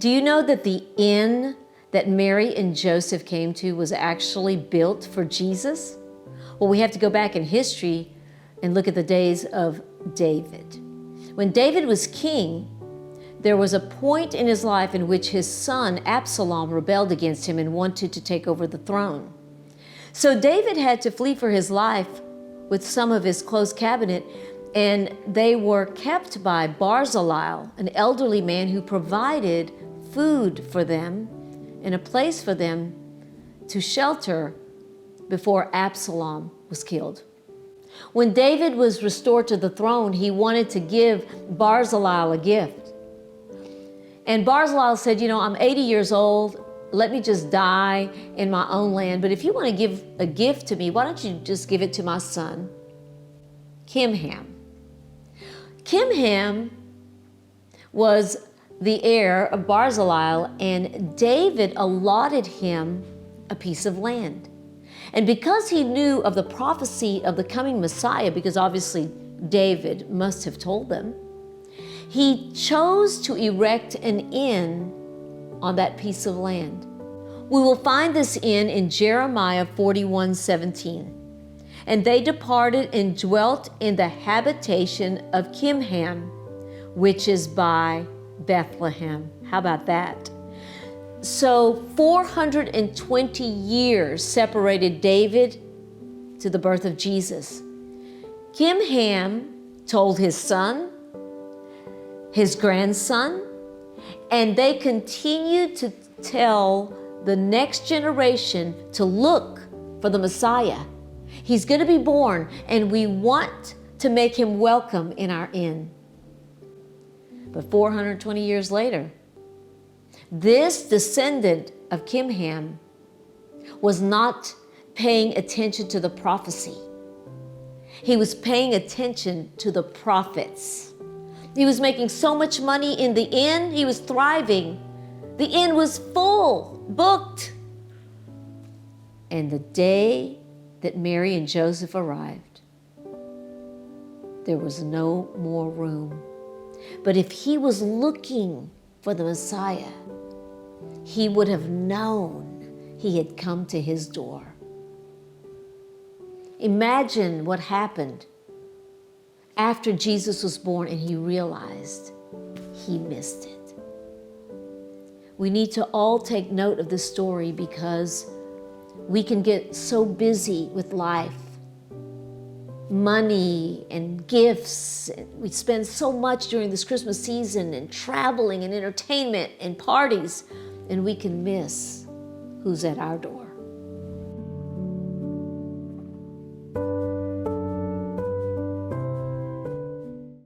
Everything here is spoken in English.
Do you know that the inn that Mary and Joseph came to was actually built for Jesus? Well, we have to go back in history and look at the days of David. When David was king, there was a point in his life in which his son Absalom rebelled against him and wanted to take over the throne. So David had to flee for his life with some of his close cabinet, and they were kept by Barzillai, an elderly man who provided food for them and a place for them to shelter before Absalom was killed. When David was restored to the throne, he wanted to give Barzillai a gift. And Barzillai said, I'm 80 years old. Let me just die in my own land. But if you want to give a gift to me, why don't you just give it to my son, Kimham? Kimham was the heir of Barzillai, and David allotted him a piece of land. And because he knew of the prophecy of the coming Messiah, because obviously David must have told them, he chose to erect an inn on that piece of land. We will find this inn in Jeremiah 41:17. And they departed and dwelt in the habitation of Kimham, which is by Bethlehem. How about that? So 420 years separated David to the birth of Jesus. Kimham told his son, his grandson, and they continued to tell the next generation to look for the Messiah. He's going to be born, and we want to make him welcome in our inn. But 420 years later, this descendant of Kimham was not paying attention to the prophecy. He was paying attention to the prophets. He was making so much money in the inn, he was thriving. The inn was full, booked. And the day that Mary and Joseph arrived, there was no more room. But if he was looking for the Messiah, he would have known he had come to his door. Imagine what happened after Jesus was born and he realized he missed it. We need to all take note of this story because we can get so busy with life, money and gifts. We spend so much during this Christmas season and traveling and entertainment and parties, and we can miss who's at our door.